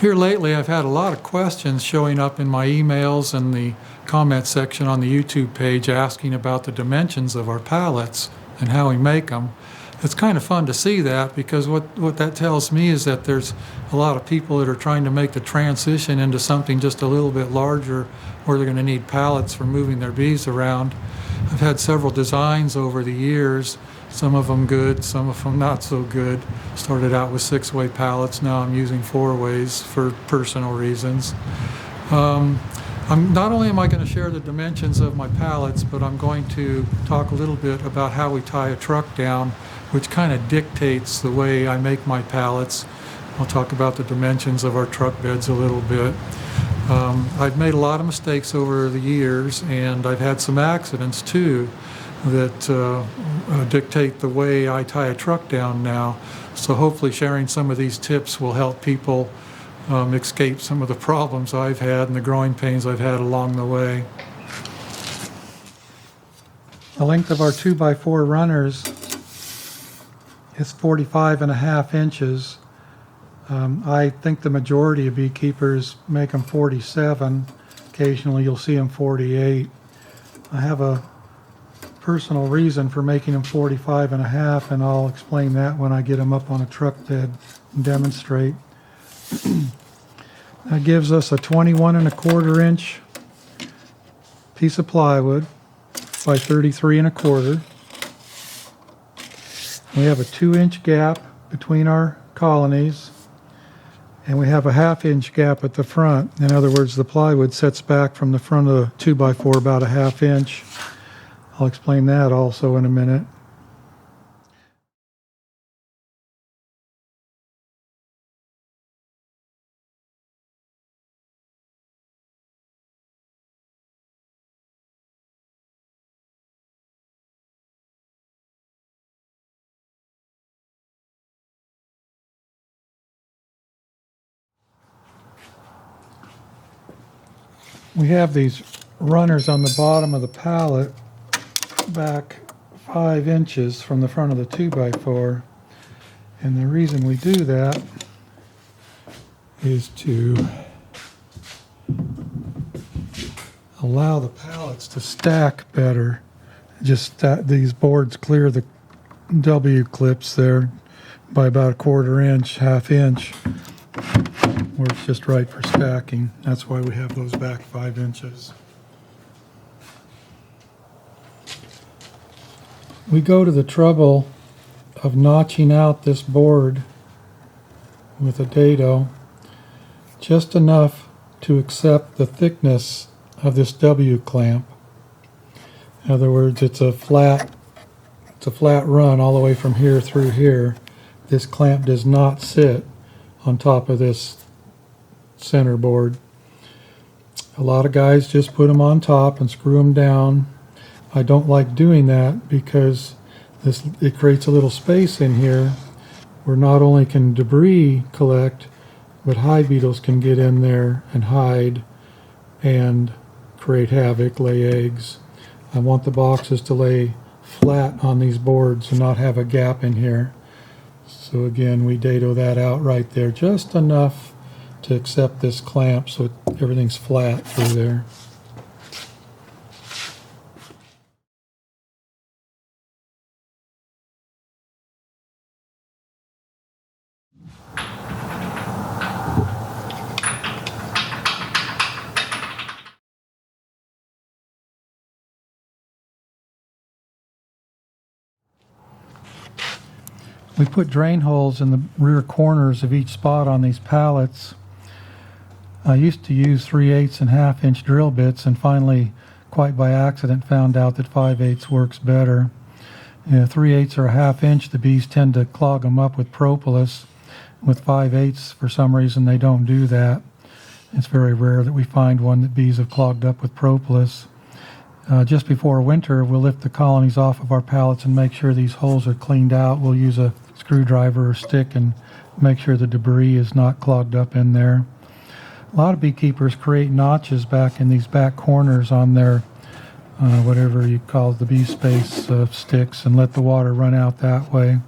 Here lately, I've had a lot of questions showing up in my emails and the comment section on the YouTube page asking about the dimensions of our pallets and how we make them. It's kind of fun to see that, because what that tells me is that there's a lot of people that are trying to make the transition into something just a little bit larger, where they're going to need pallets for moving their bees around. I've had several designs over the years, some of them good, some of them not so good. Started out with 6-way pallets, now I'm using 4-ways for personal reasons. Not only am I going to share the dimensions of my pallets, but I'm going to talk a little bit about how we tie a truck down, which kind of dictates the way I make my pallets. I'll talk about the dimensions of our truck beds a little bit. I've made a lot of mistakes over the years, and I've had some accidents too that dictate the way I tie a truck down now. So hopefully sharing some of these tips will help people escape some of the problems I've had and the growing pains I've had along the way. The length of our 2x4 runners is 45.5 inches. I think the majority of beekeepers make them 47. Occasionally you'll see them 48. I have a personal reason for making them 45.5, and I'll explain that when I get them up on a truck bed and demonstrate. That gives us a 21.25 inch piece of plywood by 33.25. We have a 2-inch gap between our colonies, and we have a 1/2 inch gap at the front. In other words, the plywood sets back from the front of the 2x4 about a 1/2 inch. I'll explain that also in a minute. We have these runners on the bottom of the pallet back 5 inches from the front of the 2x4, and the reason we do that is to allow the pallets to stack better. Just these boards clear the W clips there by about 1/4 inch, 1/2 inch. Works just right for stacking. That's why we have those back 5 inches. We go to the trouble of notching out this board with a dado just enough to accept the thickness of this W clamp. In other words, it's a flat run all the way from here through here. This clamp does not sit on top of this center board. A lot of guys just put them on top and screw them down. I don't like doing that because it creates a little space in here where not only can debris collect, but hive beetles can get in there and hide and create havoc, lay eggs. I want the boxes to lay flat on these boards and not have a gap in here. So again, we dado that out right there, just enough to accept this clamp so everything's flat through there. We put drain holes in the rear corners of each spot on these pallets. I used to use 3/8 and 1/2 inch drill bits, and finally, quite by accident, found out that 5/8 works better. 3/8 or 1/2 inch, the bees tend to clog them up with propolis. With 5/8, for some reason, they don't do that. It's very rare that we find one that bees have clogged up with propolis. Just before winter, we'll lift the colonies off of our pallets and make sure these holes are cleaned out. We'll use a screwdriver or stick and make sure the debris is not clogged up in there. A lot of beekeepers create notches back in these back corners on their whatever you call the bee space sticks, and let the water run out that way.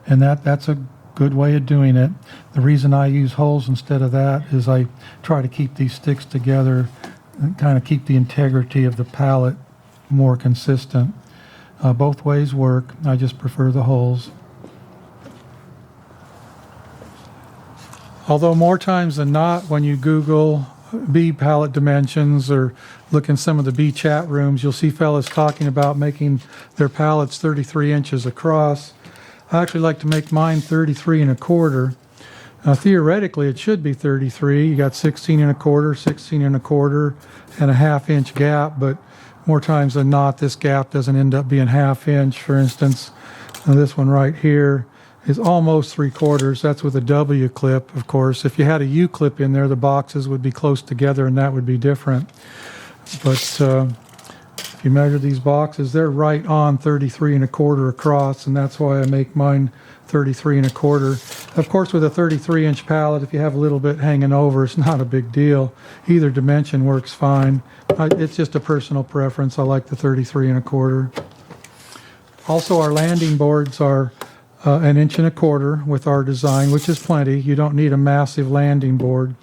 And that's a good way of doing it. The reason I use holes instead of that is I try to keep these sticks together and kind of keep the integrity of the pallet more consistent. Both ways work. I just prefer the holes. Although more times than not, when you Google bee pallet dimensions or look in some of the bee chat rooms, you'll see fellas talking about making their pallets 33 inches across. I actually like to make mine 33 1/4. Theoretically, it should be 33. You got 16 1/4, 16 1/4, and a 1/2 inch gap, but more times than not, this gap doesn't end up being 1/2 inch. For instance, this one right here is almost 3/4. That's with a W clip, of course. If you had a U clip in there, the boxes would be close together and that would be different. But if you measure these boxes, they're right on 33 1/4 across, and that's why I make mine 33 1/4. Of course, with a 33 inch pallet, if you have a little bit hanging over, it's not a big deal. Either dimension works fine. It's just a personal preference. I like the 33 1/4. Also, our landing boards are 1 1/4 inch with our design, which is plenty. You don't need a massive landing board.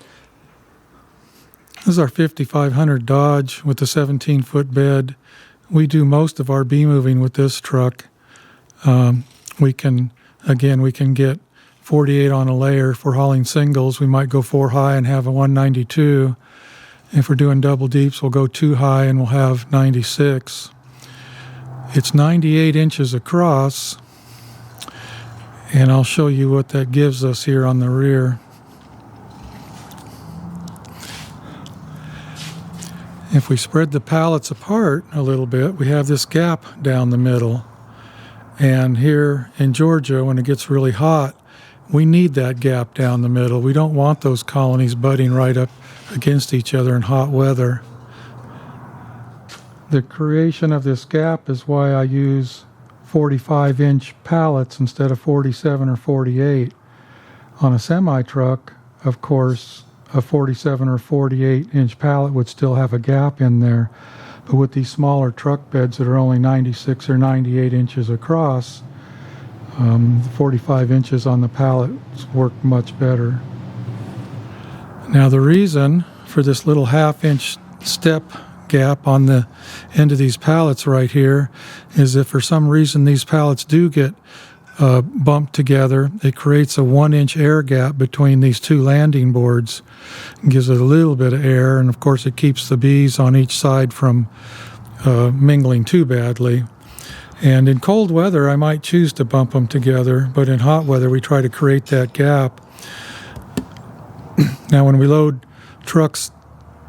This is our 5500 Dodge with the 17-foot bed. We do most of our bee moving with this truck. We can get 48 on a layer. If we're hauling singles, we might go 4 high and have a 192. If we're doing double deeps, we'll go 2 high and we'll have 96. It's 98 inches across, and I'll show you what that gives us here on the rear. If we spread the pallets apart a little bit, we have this gap down the middle. And here in Georgia, when it gets really hot, we need that gap down the middle. We don't want those colonies butting right up against each other in hot weather. The creation of this gap is why I use 45-inch pallets instead of 47 or 48. On a semi-truck, of course, a 47 or 48-inch pallet would still have a gap in there. But with these smaller truck beds that are only 96 or 98 inches across, 45 inches on the pallets work much better. Now the reason for this little 1/2 inch step gap on the end of these pallets right here is if for some reason these pallets do get bumped together, it creates a 1 inch air gap between these two landing boards and gives it a little bit of air, and of course it keeps the bees on each side from mingling too badly. And in cold weather I might choose to bump them together, but in hot weather we try to create that gap. Now when we load trucks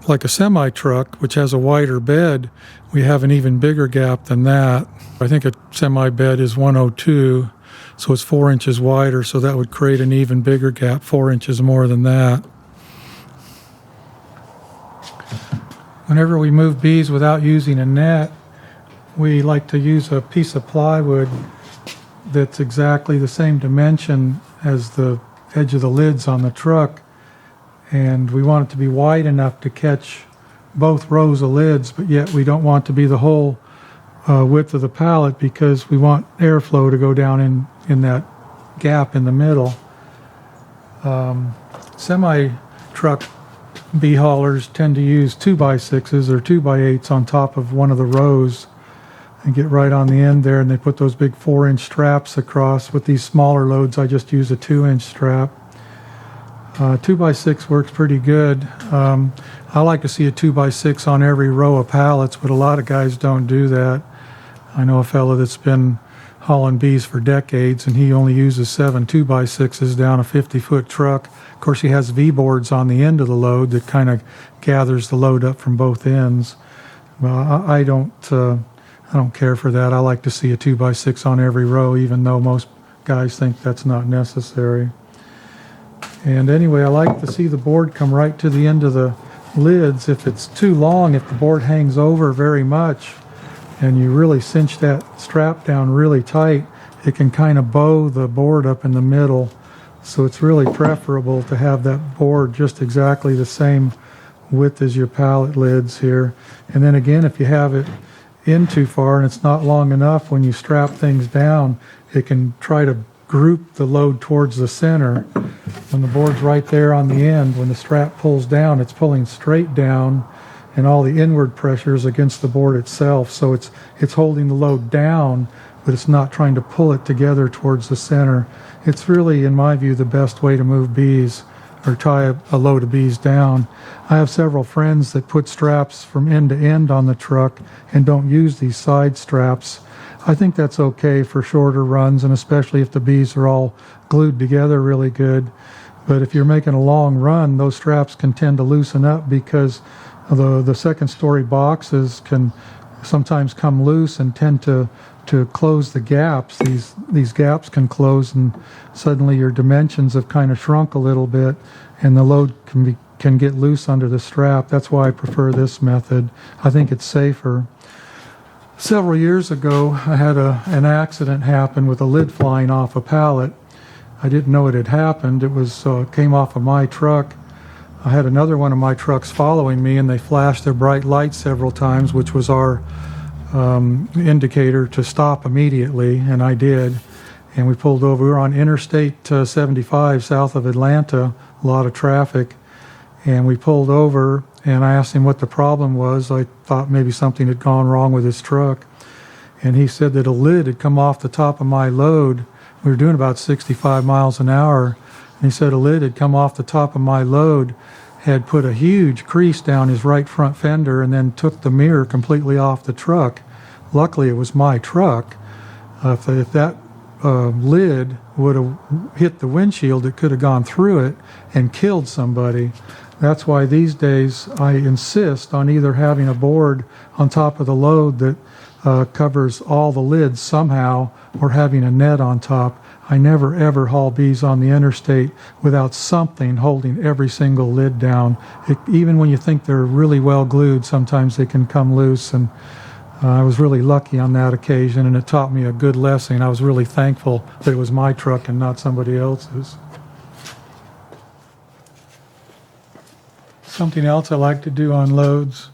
like a semi-truck, which has a wider bed, we have an even bigger gap than that. I think a semi-bed is 102, so it's 4 inches wider, so that would create an even bigger gap, 4 inches more than that. Whenever we move bees without using a net, we like to use a piece of plywood that's exactly the same dimension as the edge of the lids on the truck, and we want it to be wide enough to catch both rows of lids, but yet we don't want to be the whole width of the pallet because we want airflow to go down in that gap in the middle. Semi-truck bee haulers tend to use 2x6s or 2x8s on top of one of the rows and get right on the end there, and they put those big 4-inch straps across. With these smaller loads I just use a 2-inch strap. 2x6 works pretty good. I like to see a 2x6 on every row of pallets, but a lot of guys don't do that. I know a fellow that's been hauling bees for decades, and he only uses 7 2x6s down a 50-foot truck. Of course, he has V-boards on the end of the load that kind of gathers the load up from both ends. Well, I don't care for that. I like to see a 2x6 on every row, even though most guys think that's not necessary. And anyway, I like to see the board come right to the end of the lids. If it's too long, if the board hangs over very much and you really cinch that strap down really tight, it can kind of bow the board up in the middle. So it's really preferable to have that board just exactly the same width as your pallet lids here. And then again, if you have it in too far and it's not long enough, when you strap things down, it can try to group the load towards the center. When the board's right there on the end, when the strap pulls down, it's pulling straight down, and all the inward pressure is against the board itself. So it's holding the load down, but it's not trying to pull it together towards the center. It's really, in my view, the best way to move bees or tie a load of bees down. I have several friends that put straps from end to end on the truck and don't use these side straps. I think that's okay for shorter runs, and especially if the bees are all glued together really good. But if you're making a long run, those straps can tend to loosen up because the second story boxes can sometimes come loose and tend to close the gaps. These gaps can close, and suddenly your dimensions have kind of shrunk a little bit, and the load can get loose under the strap. That's why I prefer this method. I think it's safer. Several years ago, I had an accident happen with a lid flying off a pallet. I didn't know it had happened. It came off of my truck. I had another one of my trucks following me, and they flashed their bright lights several times, which was our indicator to stop immediately, and I did. And we pulled over. We were on Interstate 75 south of Atlanta, a lot of traffic, and we pulled over, and I asked him what the problem was. I thought maybe something had gone wrong with his truck, and he said that a lid had come off the top of my load. We were doing about 65 miles an hour, and he said a lid had come off the top of my load, had put a huge crease down his right front fender, and then took the mirror completely off the truck. Luckily, it was my truck. If that lid would have hit the windshield, it could have gone through it and killed somebody. That's why these days I insist on either having a board on top of the load that covers all the lids somehow, or having a net on top. I never ever haul bees on the interstate without something holding every single lid down. Even when you think they're really well glued, sometimes they can come loose, and I was really lucky on that occasion, and it taught me a good lesson. I was really thankful that it was my truck and not somebody else's. Something else I like to do on loads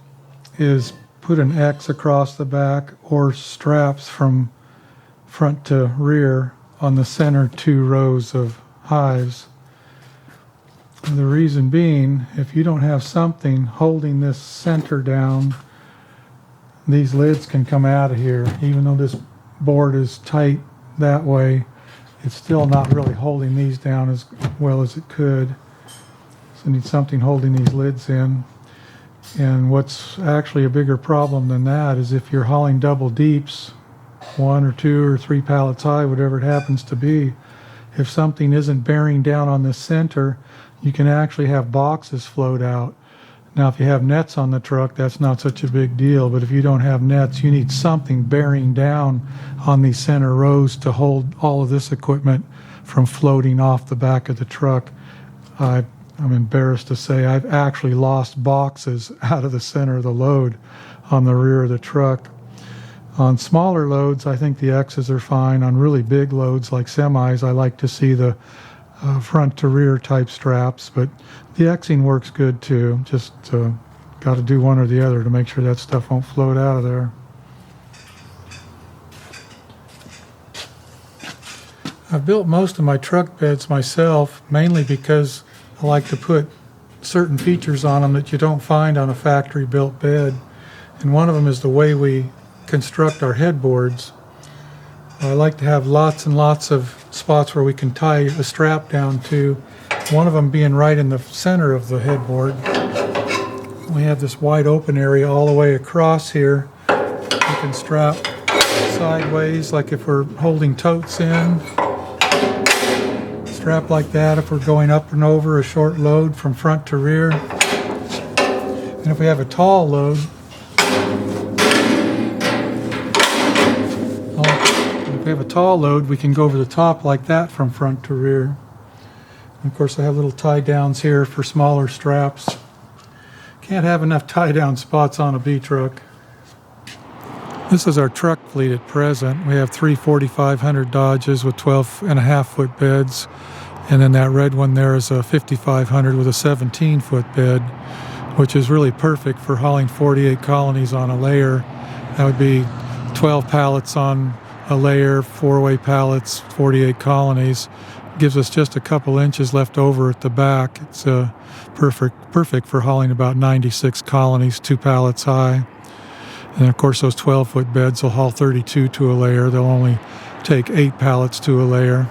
is put an X across the back or straps from front to rear on the center 2 rows of hives. And the reason being, if you don't have something holding this center down, these lids can come out of here. Even though this board is tight that way, it's still not really holding these down as well as it could. So you need something holding these lids in. And what's actually a bigger problem than that is if you're hauling double deeps, 1 or 2 or 3 pallets high, whatever it happens to be, if something isn't bearing down on the center, you can actually have boxes float out. Now, if you have nets on the truck, that's not such a big deal, but if you don't have nets, you need something bearing down on these center rows to hold all of this equipment from floating off the back of the truck. I'm embarrassed to say I've actually lost boxes out of the center of the load on the rear of the truck. On smaller loads, I think the X's are fine. On really big loads like semis, I like to see the front to rear type straps, but the Xing works good too. Just got to do one or the other to make sure that stuff won't float out of there. I've built most of my truck beds myself, mainly because I like to put certain features on them that you don't find on a factory built bed, and one of them is the way we construct our headboards. I like to have lots and lots of spots where we can tie a strap down to, one of them being right in the center of the headboard. We have this wide open area all the way across here. We can strap sideways, like if we're holding totes in. Strap like that if we're going up and over a short load from front to rear. And if we have a tall load, we can go over the top like that from front to rear. And of course, I have little tie downs here for smaller straps. Can't have enough tie down spots on a bee truck. This is our truck fleet at present. We have 3 4500 Dodges with 12.5-foot beds, and then that red one there is a 5500 with a 17-foot bed, which is really perfect for hauling 48 colonies on a layer. That would be 12 pallets on a layer, 4-way pallets, 48 colonies. Gives us just a couple inches left over at the back. It's perfect for hauling about 96 colonies, 2 pallets high. And of course those 12-foot beds will haul 32 to a layer. They'll only take 8 pallets to a layer.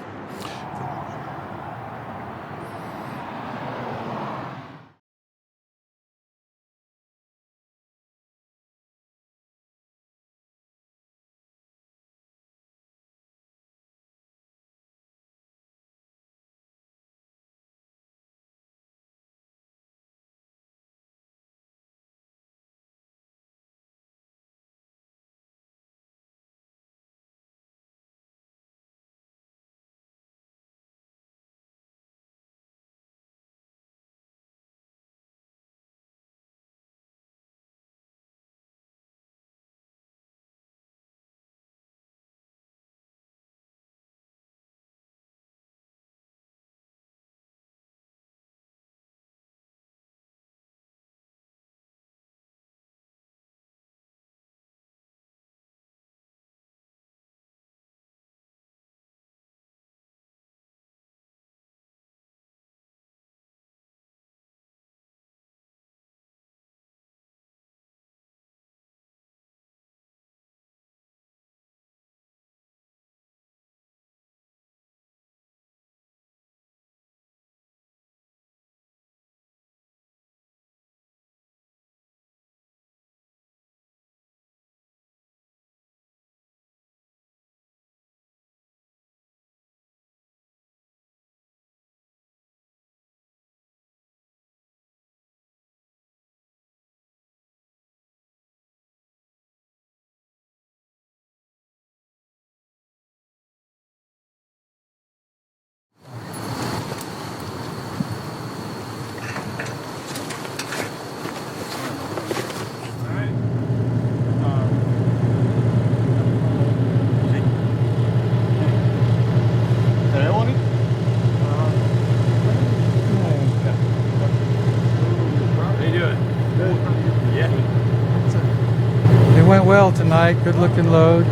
Went well tonight, good looking load.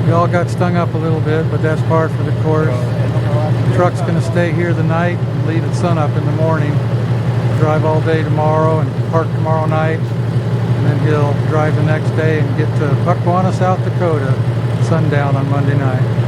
We all got stung up a little bit, but that's par for the course. The truck's going to stay here the night and leave at sunup in the morning. Drive all day tomorrow and park tomorrow night, and then he'll drive the next day and get to Puckwana, South Dakota, sundown on Monday night.